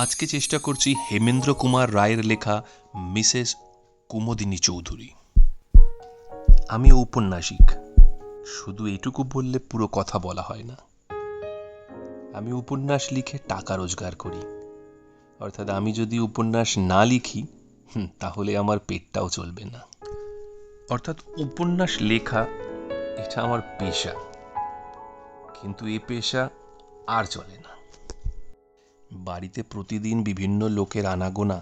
আজকে চেষ্টা করছি হেমেন্দ্র কুমার রায়ের লেখা মিসেস কুমুদিনী চৌধুরী। আমি ঔপন্যাসিক, শুধু এটুকু বললে পুরো কথা বলা হয় না। আমি উপন্যাস লিখে টাকা রোজগার করি, অর্থাৎ আমি যদি উপন্যাস না লিখি তাহলে আমার পেটটাও চলবে না। অর্থাৎ উপন্যাস লেখা এটা আমার পেশা, কিন্তু এ পেশা আর চলে না। বাড়িতে প্রতিদিন বিভিন্ন লোকের আনাগোনা,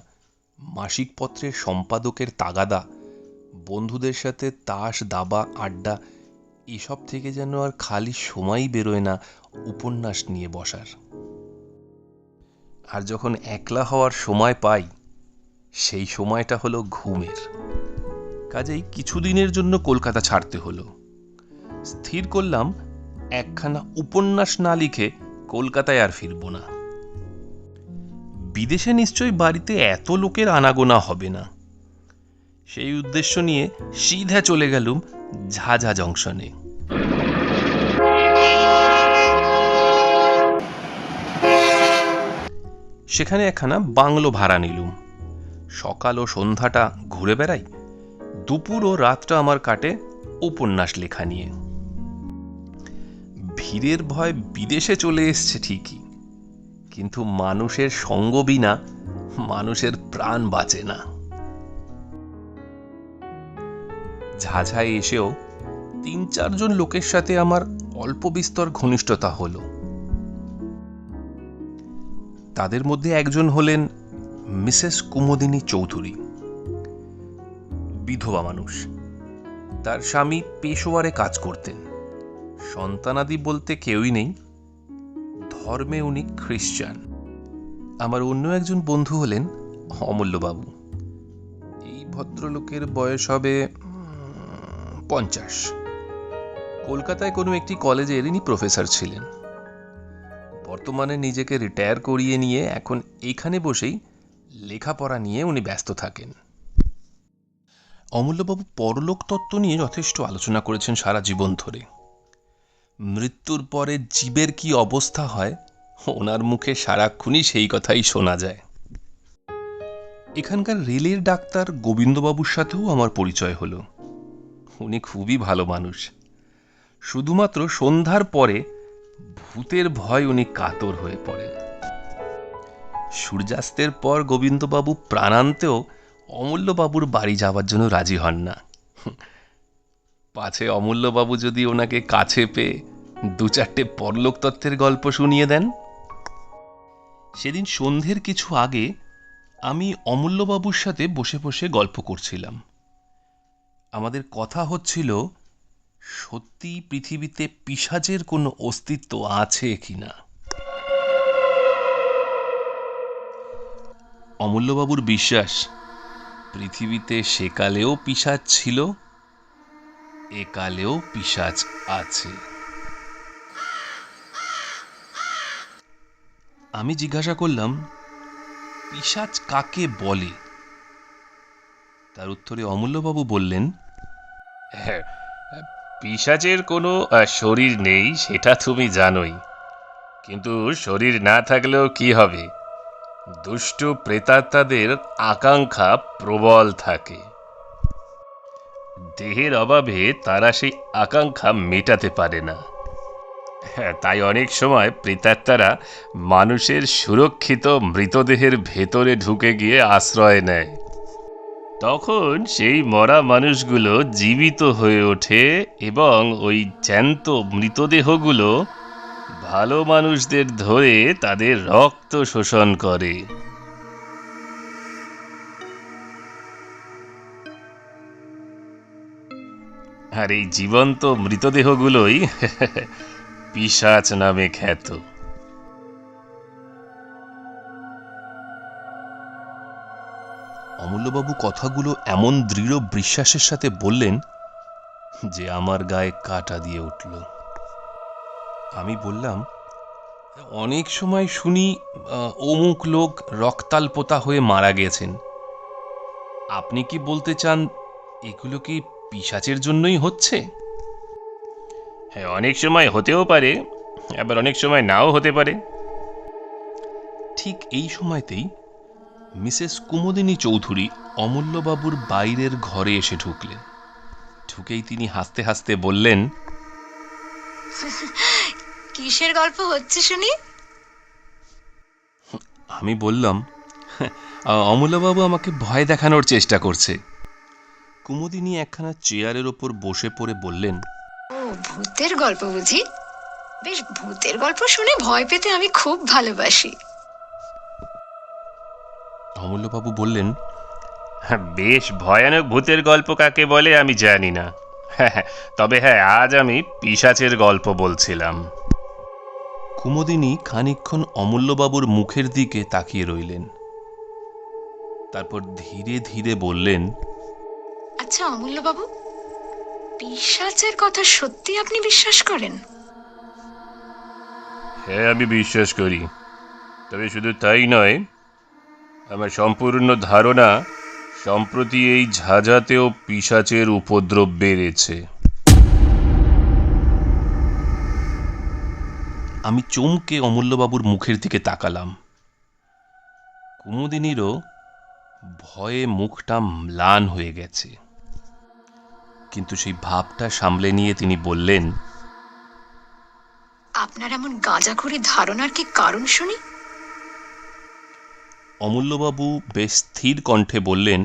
মাসিক পত্রের সম্পাদকের তাগাদা, বন্ধুদের সাথে তাস দাবা আড্ডা, এসব থেকে যেন আর খালি সময়ই বেরোয় না উপন্যাস নিয়ে বসার। আর যখন একলা হওয়ার সময় পাই, সেই সময়টা হলো ঘুমের। কাজেই কিছুদিনের জন্য কলকাতা ছাড়তে হলো। স্থির করলাম একখানা উপন্যাস না লিখে কলকাতায় আর ফিরব না। বিদেশে নিশ্চয়ই বাড়িতে এত লোকের আনাগোনা হবে না। সেই উদ্দেশ্য নিয়ে সিধা চলে গেলুম ঝাঝা জংশনে। সেখানে একখানা বাংলো ভাড়া নিলুম। সকাল ও সন্ধ্যাটা ঘুরে বেড়াই, দুপুর ও রাতটা আমার কাটে উপন্যাস লেখা নিয়ে। ভিড়ের ভয় বিদেশে চলে এসছে ঠিকই, কিন্তু মানুষের সঙ্গ বিনা মানুষের প্রাণ বাঁচে না। ঝাঝায় এসেও ৩-৪ জন লোকের সাথে আমার অল্প বিস্তর ঘনিষ্ঠতা হলো। তাদের মধ্যে একজন হলেন মিসেস কুমুদিনী চৌধুরী। বিধবা মানুষ, তার স্বামী পেশোয়ারে কাজ করতেন। সন্তানাদি বলতে কেউই নেই, ধর্মে উনি খ্রিস্টান। আমার অন্য একজন বন্ধু হলেন অমূল্যবাবু। এই ভদ্রলোকের বয়স হবে 50। কলকাতায় কোনো একটি কলেজের ইনি প্রফেসর ছিলেন। বর্তমানে নিজেকে রিটায়ার করিয়ে নিয়ে এখন এইখানে বসেই লেখাপড়া নিয়ে উনি ব্যস্ত থাকেন। অমূল্যবাবু পরলোক তত্ত্ব নিয়ে যথেষ্ট আলোচনা করেছেন সারা জীবন ধরে। মৃত্যুর পরে জীবের কি অবস্থা হয়, ওনার মুখে সারাক্ষণই সেই কথাই শোনা যায়। এখানকার রেলের ডাক্তার গোবিন্দবাবুর সাথেও আমার পরিচয় হলো। উনি খুবই ভালো মানুষ। শুধুমাত্র সন্ধ্যার পরে ভূতের ভয় উনি কাতর হয়ে পড়েন। সূর্যাস্তের পর গোবিন্দবাবু প্রাণান্তেও অমূল্যবাবুর বাড়ি যাওয়ার জন্য রাজি হন না। পাছে অমূল্যবাবু যদি ওনাকে কাছে পেয়ে 2-4টে পরলোক তত্ত্বের গল্প শুনিয়ে দেন। সেদিন সন্ধ্যের কিছু আগে আমি অমূল্যবাবুর সাথে বসে বসে গল্প করছিলাম। আমাদের কথা হচ্ছিল সত্যি পৃথিবীতে পিশাচের কোনো অস্তিত্ব আছে কিনা। অমূল্যবাবুর বিশ্বাস পৃথিবীতে সেকালেও পিশাচ ছিল, একালেও পিশাচ আছে। আমি জিজ্ঞাসা করলাম, পিশাচ কাকে বলে? তার উত্তরে অমূল্যবাবু বললেন, পিশাচের কোনো শরীর নেই সেটা তুমি জানোই, কিন্তু শরীর না থাকলেও কি হবে, দুষ্ট প্রেতাত্মাদের আকাঙ্ক্ষা প্রবল থাকে। দেহের অভাবে তারা সেই আকাঙ্ক্ষা মেটাতে পারে না। তাই অনেক সময় প্রেতাত্মারা মানুষের সুরক্ষিত মৃতদেহের ভেতরে ঢুকে গিয়ে আশ্রয় নেয়। তখন সেই মরা মানুষগুলো জীবিত হয়ে ওঠে এবং ওই জ্যান্ত মৃতদেহগুলো ভালো মানুষদের ধরে তাদের রক্ত শোষণ করে। আর এই জীবন্ত মৃতদেহগুলোই পিশাচ নামে খ্যাত। অমূল্যবাবু কথাগুলো এমন দৃঢ় বিশ্বাসের সাথে বললেন যে আমার গায়ে কাঁটা দিয়ে উঠল। আমি বললাম, অনেক সময় শুনি অমুক লোক রক্তাল্পতা হয়ে মারা গেছেন। আপনি কি বলতে চান এগুলো কি পিশাচের জন্যই হচ্ছে? হ্যাঁ, অনেক সময় হতেও পারে, আবার অনেক সময় নাও হতে পারে। ঠিক এই সময়তেই মিসেস কুমুদিনী চৌধুরী অমূল্যবাবুর বাইরের ঘরে এসে ঢুকলেন। ঢুকেই তিনি হাসতে হাসতে বললেন, কিসের গল্প হচ্ছে শুনি? আমি বললাম, অমূল্যবাবু আমাকে ভয় দেখানোর চেষ্টা করছে। কুমুদিনী একখানা চেয়ারের ওপর বসে পড়ে বললেন, ও, ভূতের গল্প বুঝি? বেশ, ভূতের গল্প শুনে ভয় পেতে আমি খুব ভালোবাসি। অমূল্যবাবু বললেন, বেশ ভয়ানক ভূতের গল্প কাকে বলে আমি জানি না, তবে হ্যাঁ, আজ আমি পিশাচের গল্প বলছিলাম। কুমুদিনী খানিকক্ষণ অমূল্যবাবুর মুখের দিকে তাকিয়ে রইলেন, তারপর ধীরে ধীরে বললেন, আচ্ছা অমূল্যবাবু, পিশাচের কথা সত্যি আপনি বিশ্বাস করেন? হ্যাঁ, আমি বিশ্বাস করি। তবে শুধু তাই নয়, আমার সম্পূর্ণ ধারণা সম্প্রতি এই ঝাঁঝাতেও পিশাচের উপদ্রব বেড়েছে। আমি চমকে অমূল্যবাবুর মুখের দিকে তাকালাম। কুমুদিনীরও ভয়ে মুখটা ম্লান হয়ে গেছে, কিন্তু সেই ভাবটা সামলে নিয়ে তিনি বললেন, আপনার এমন গাঁজাখুরি ধারণার কি কারণ শুনি? অমূল্যবাবু বেশ স্থির কণ্ঠে বললেন,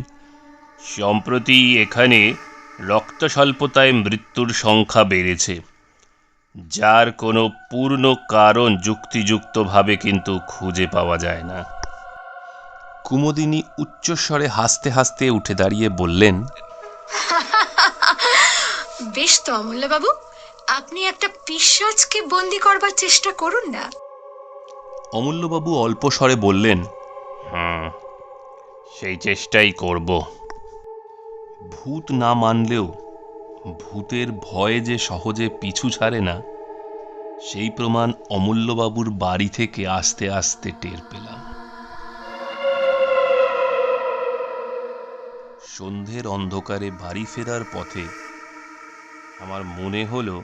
সম্প্রতি এখানে রক্ত স্বল্পতায় মৃত্যুর সংখ্যা বেড়েছে, যার কোনো পূর্ণ কারণ যুক্তিযুক্তভাবে কিন্তু খুঁজে পাওয়া যায় না। কুমুদিনী উচ্চস্বরে হাসতে হাসতে উঠে দাঁড়িয়ে বললেন, বেশ তো অমূল্যবাবু, আপনি একটা পিশাচকে বন্দি করবার চেষ্টা করুন না। অমূল্যবাবু অল্প স্বরে বললেন, সেই চেষ্টাই করব। ভূত না মানলেও ভূতের ভয়ে যে সহজে পিছু ছাড়ে না, সেই প্রমাণ অমূল্যবাবুর বাড়ি থেকে আস্তে আস্তে টের পেলাম। সন্ধ্যের অন্ধকারে বাড়ি ফেরার পথে আমার মনে হলো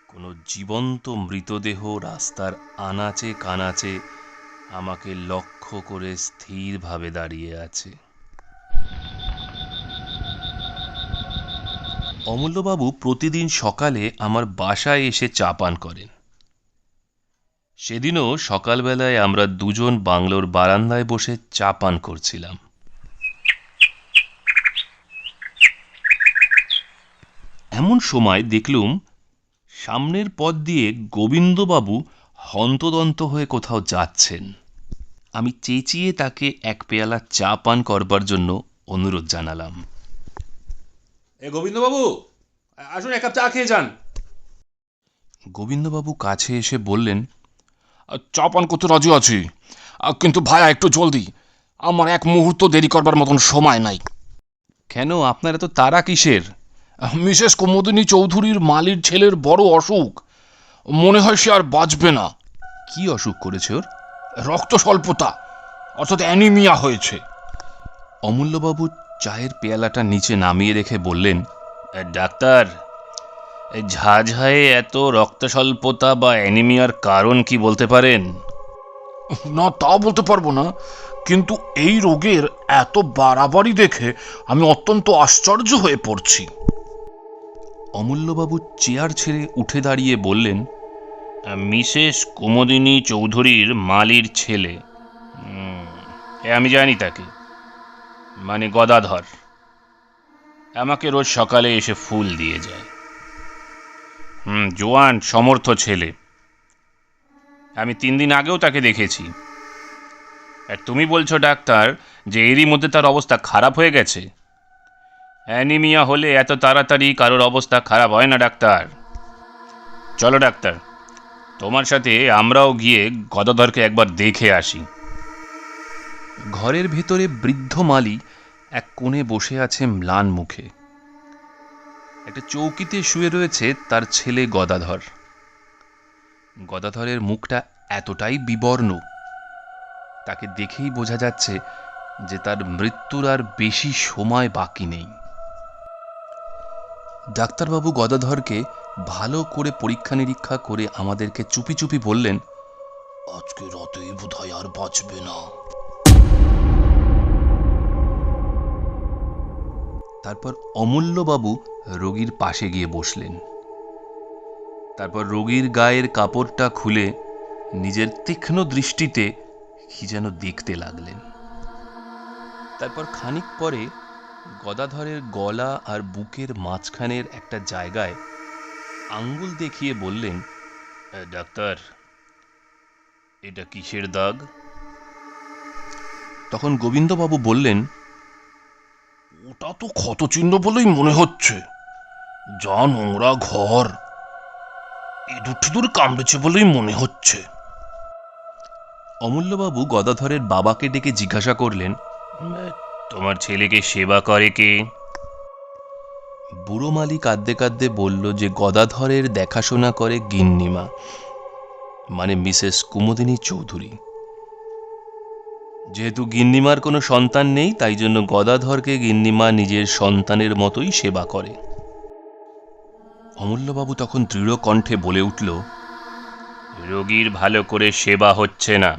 কোনো জীবন্ত মৃতদেহ রাস্তার আনাচে কানাচে আমাকে লক্ষ্য করে স্থিরভাবে দাঁড়িয়ে আছে। অমূল্যবাবু প্রতিদিন সকালে আমার বাসায় এসে চা পান করেন। সেদিনও সকালবেলায় আমরা দুজন বাংলোর বারান্দায় বসে চা পান করছিলাম। এমন সময় দেখলুম সামনের পথ দিয়ে গোবিন্দবাবু হন্তদন্ত হয়ে কোথাও যাচ্ছেন। আমি চেঁচিয়ে তাকে এক পেয়ালা চা পান করবার জন্য অনুরোধ জানালাম। গোবিন্দবাবু, আসুন, এক কাপ চা খেয়ে যান। গোবিন্দবাবু কাছে এসে বললেন, চা পান করতে রাজি আছি, কিন্তু ভাইয়া একটু জলদি, আমার এক মুহূর্ত দেরি করবার মতন সময় নাই। কেন, আপনার এত তাড়া কিসের? মিসেস কুমুদিনী চৌধুরীর মালির ছেলের বড় অসুখ, মনে হয় সে আর বাঁচবে না। কি অসুখ করেছে ওর? রক্ত স্বল্পতা, অর্থাৎ অ্যানিমিয়া হয়েছে। অমূল্যবাবু চায়ের পেয়ালাটা নিচে নামিয়ে রেখে বললেন, ডাক্তার, ঝাঁঝায়ে এত রক্ত স্বল্পতা বা অ্যানিমিয়ার কারণ কি বলতে পারেন? না, তা বলতে পারবো না, কিন্তু এই রোগের এত বাড়াবাড়ি দেখে আমি অত্যন্ত আশ্চর্য হয়ে পড়ছি। অমূল্যবাবু চেয়ার ছেড়ে উঠে দাঁড়িয়ে বললেন, মিসেস কুমুদিনী চৌধুরীর মালির ছেলে, আমি জানি তাকে, মানে গদাধর, আমাকে রোজ সকালে এসে ফুল দিয়ে যায়। জোয়ান সমর্থ ছেলে, আমি 3 দিন আগেও তাকে দেখেছি। আর তুমি বলছো ডাক্তার যে এরই মধ্যে তার অবস্থা খারাপ হয়ে গেছে? অ্যানিমিয়া হলে এত তাড়াতাড়ি কারোর অবস্থা খারাপ হয় না ডাক্তার। চলো ডাক্তার, তোমার সাথে আমরাও গিয়ে গদাধরকে একবার দেখে আসি। ঘরের ভেতরে বৃদ্ধ মালি এক কোণে বসে আছে ম্লান মুখে। একটা চৌকিতে শুয়ে রয়েছে তার ছেলে গদাধর। গদাধরের মুখটা এতটাই বিবর্ণ, তাকে দেখেই বোঝা যাচ্ছে যে তার মৃত্যুর আর বেশি সময় বাকি নেই। ডাক্তারবাবু গদাধরকে ভালো করে পরীক্ষা নিরীক্ষা করে আমাদেরকে চুপি চুপি বললেন, আজকে রাতেই বোধহয় আর বাঁচবে না। তারপর অমূল্যবাবু রোগীর পাশে গিয়ে বসলেন। তারপর রোগীর গায়ের কাপড়টা খুলে নিজের তীক্ষ্ণ দৃষ্টিতে কি যেন দেখতে লাগলেন। তারপর খানিক পরে গদাধরের গলা আর বুকের মাঝখানের একটা জায়গায় আঙ্গুল দেখিয়ে বললেন, ডাক্তার, এটা কিসের দাগ? তখন গোবিন্দবাবু বললেন, ওটা তো ক্ষতচিহ্ন বলেই মনে হচ্ছে। যা নোংরা ঘর, ইঁদুর টিঁদুর কামড়েছে বলেই মনে হচ্ছে। অমূল্যবাবু গদাধরের বাবাকে ডেকে জিজ্ঞাসা করলেন, তোমার ছেলেকে সেবা করে কে? বুড়ো মালি কাঁদতে কাঁদতে বলল যে গদাধরের দেখাশোনা করে গিন্নিমা, মানে মিসেস কুমুদিনী চৌধুরী। যেহেতু গিন্নিমার কোনো সন্তান নেই, তাই জন্য গদাধরকে গিন্নিমা নিজের সন্তানের মতোই সেবা করে। অমূল্যবাবু তখন দৃঢ় কণ্ঠে বলে উঠল, রোগীর ভালো করে সেবা হচ্ছে না।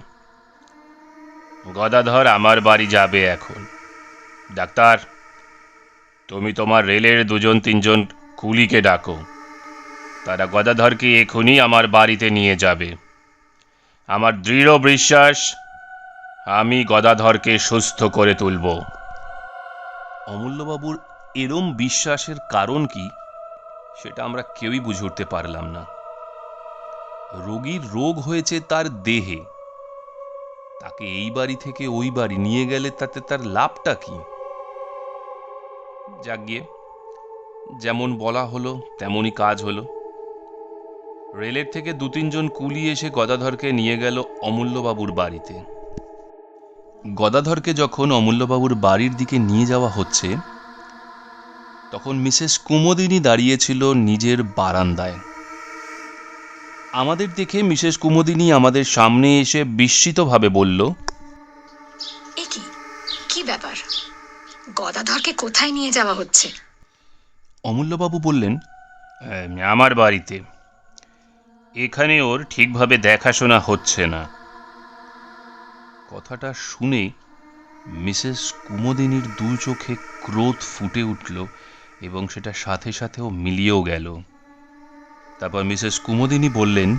গদাধর আমার বাড়ি যাবে এখন। ডাক্তার, তুমি তোমার রেলের 2-3 কুলিকে ডাকো, তারা গদাধরকে এখনই আমার বাড়িতে নিয়ে যাবে। আমার দৃঢ় বিশ্বাস আমি গদাধরকে সুস্থ করে তুলব। অমূল্যবাবুর এরম বিশ্বাসের কারণ কি সেটা আমরা কেউই বুঝে উঠতে পারলাম না। রোগীর রোগ হয়েছে তার দেহে, তাকে এই বাড়ি থেকে ওই বাড়ি নিয়ে গেলে তাতে তার লাভটা কি? যাক গিয়ে, যেমন বলা হলো তেমনই কাজ হলো। রেলের থেকে 2-3 কুলি এসে গদাধরকে নিয়ে গেল অমূল্যবাবুর বাড়িতে। গদাধরকে যখন অমূল্যবাবুর বাড়ির দিকে নিয়ে যাওয়া হচ্ছে, তখন মিসেস কুমুদিনী দাঁড়িয়েছিল নিজের বারান্দায়। আমাদের দেখে মিসেস কুমুদিনী আমাদের সামনে এসে বিস্মিতভাবে বলল, এ কি, কি ব্যাপার? গদাধরকে কোথায় নিয়ে যাওয়া হচ্ছে? অমূল্যবাবু বললেন, আমার বাড়িতে। এখানে ওর ঠিকভাবে দেখাশোনা হচ্ছে না। কথাটা শুনে মিসেস কুমুদিনীর 2 চোখে ক্রোধ ফুটে উঠল এবং সেটা সাথে সাথেও মিলিয়েও গেল। তারপর মিসেস কুমুদিনী বললেন,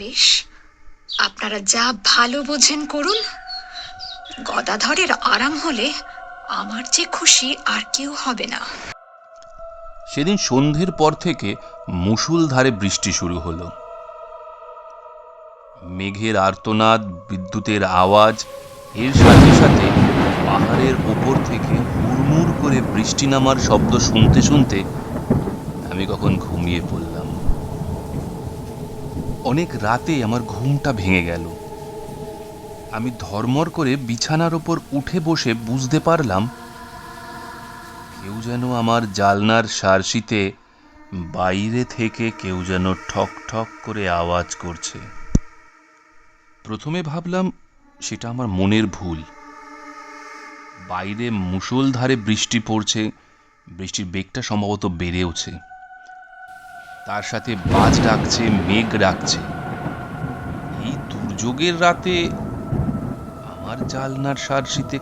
বেশ, আপনারা যা ভালো বোঝেন করুন। গদাধরের আরাম হলে আমার যে খুশি আর কেউ হবে না। সেদিন সন্ধ্যের পর থেকে মুষলধারে বৃষ্টি শুরু হলো। মেঘের আর্তনাদ, বিদ্যুতের আওয়াজ, এর সাথে সাথে পাহাড়ের ওপর থেকে হুড়মুড় করে বৃষ্টি নামার শব্দ শুনতে শুনতে আমি কখন ঘুমিয়ে পড়লাম। অনেক রাতে আমার ঘুমটা ভেঙে গেল। আমি ধর্মর করে বিছানার ওপর উঠে বসে বুঝতে পারলাম কেউ যেন আমার জালনার সারসিতে বাইরে থেকে কেউ যেন ঠক ঠক করে আওয়াজ করছে। প্রথমে ভাবলাম সেটা আমার মনের ভুল। বাইরে মুষলধারে বৃষ্টি পড়ছে, বৃষ্টির বেগটা সম্ভবত বেড়েওছে। তার সাথে বাজ ডাকছে, মেঘ ডাকছে। এই দুর্যোগের রাতে আমার জালনার সারসিতে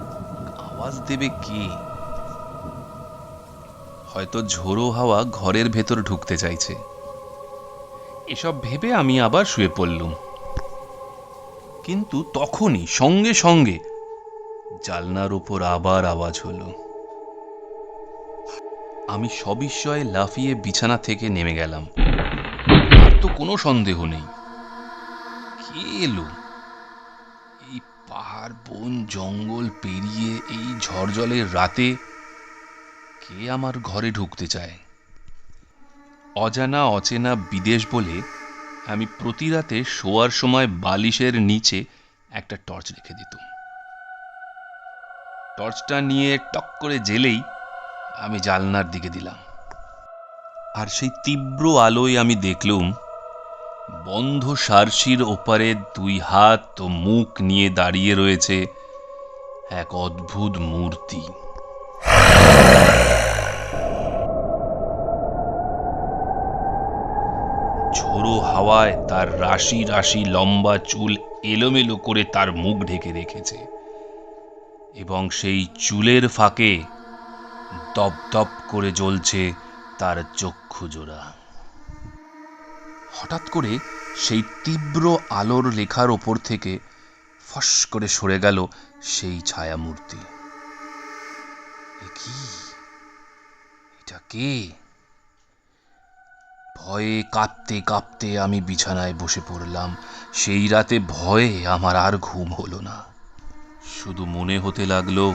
আওয়াজ দেবে কে? হয়তো ঝোড়ো হাওয়া ঘরের ভেতর ঢুকতে চাইছে। এসব ভেবে আমি আবার শুয়ে পড়লুম। কিন্তু তখনই সঙ্গে সঙ্গে জালনার উপর আবার আওয়াজ হলো। আমি সবিস্ময়ে লাফিয়ে বিছানা থেকে নেমে গেলাম। আর তো কোনো সন্দেহ নেই, কে এলো? এই পাহাড়, বন, জঙ্গল পেরিয়ে এই ঝড় জলের রাতে কে আমার ঘরে ঢুকতে চায়? অজানা অচেনা বিদেশ বলে আমি প্রতি রাতে শোয়ার সময় বালিশের নিচে একটা টর্চ রেখে দিতাম। টর্চটা নিয়ে টক করে জেলেই আমি জালনার দিকে দিলাম। আর সেই তীব্র আলোয় আমি দেখলুম বন্ধ সারসির ওপারে 2 হাত ও মুখ নিয়ে দাঁড়িয়ে রয়েছে এক অদ্ভুত মূর্তি। ঝোড়ো হাওয়া হাওয়ায় তার রাশি রাশি লম্বা চুল এলোমেলো করে তার মুখ ঢেকে রেখেছে, এবং সেই চুলের ফাঁকে দপদপ করে জ্বলছে তার চক্ষু জোড়া। হঠাৎ করে সেই তীব্র আলোর লেখার ওপর থেকে ফস করে সরে গেল সেই ছায়ামূর্তি। এ কি? এটা কে? ভয়ে কাঁপতে কাঁপতে আমি বিছানায় বসে পড়লাম। সেই রাতে ভয়ে আমার আর ঘুম হলো না। শুধু মনে হতে লাগলো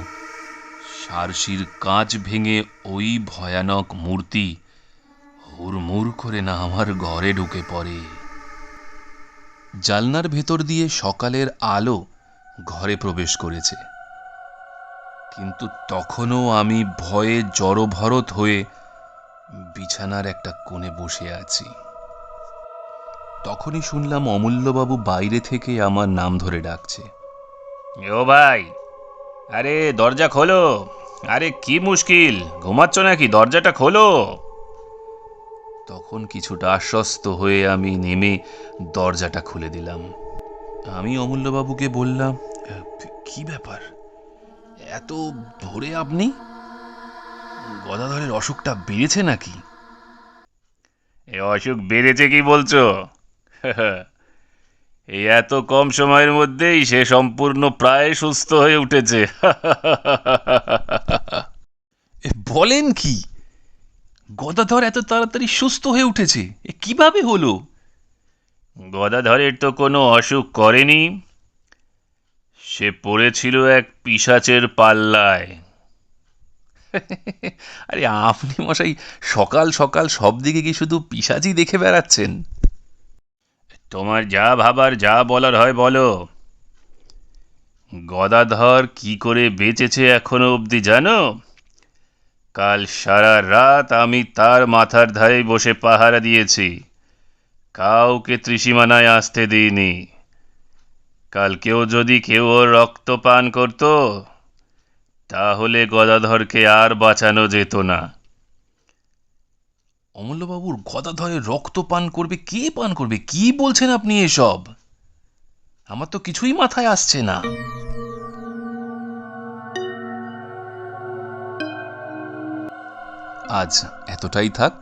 সারসির কাঁচ ভেঙে ওই ভয়ানক মূর্তি হুড়মুড় করে না আমার ঘরে ঢুকে পড়ে। জানলার ভেতর দিয়ে সকালের আলো ঘরে প্রবেশ করেছে, কিন্তু তখনও আমি ভয়ে জড়ভরত হয়ে বিছানার একটা কোণে বসে আছি। তখনই শুনলাম অমূল্যবাবু বাইরে থেকে আমার নাম ধরে ডাকছে। ও ভাই, আরে দরজা খোলো। আরে কি মুশকিল, ঘুমাচ্ছ নাকি? দরজাটা খোলো। তখন কিছুটা আশ্বস্ত হয়ে আমি নেমে দরজাটা খুলে দিলাম। আমি অমূল্যবাবুকে বললাম, কি ব্যাপার, এত ভোরে আপনি? গদাধরের অসুখটা বেড়েছে নাকি? এ অসুখ বেড়েছে কি বলছো? এই এত কম সময়ের মধ্যেই সে সম্পূর্ণ প্রায় সুস্থ হয়ে উঠেছে। বলেন কি? গদাধর এত তাড়াতাড়ি সুস্থ হয়ে উঠেছে? এ কিভাবে হলো? গদাধরের তো কোনো অসুখ করেনি, সে পড়েছিল এক পিশাচের পাল্লায়। আরে আপনি মশাই সকাল সকাল সব দিকে কি শুধু পিশাচই দেখে বেড়াচ্ছেন? তোমার যা ভাবার যা বলার হয় বলো। গদাধর কি করে বেঁচেছে এখনো অবধি জানো? কাল সারা রাত আমি তার মাথার ধারে বসে পাহারা দিয়েছি, কাউকে ত্রিসীমানায় আসতে দিইনি। কাল যদি কেউ ওর রক্ত পান করত, তাহলে গদাধরকে আর বাঁচানো যেত না। অমূল্যবাবুর গদাধরের রক্ত পান করবে? কে পান করবে? কি বলছেন আপনি এসব? আমার তো কিছুই মাথায় আসছে না। আজ এতটাই থাক।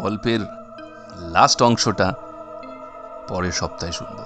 গল্পের লাস্ট অংশটা পরের সপ্তাহে শুনবো।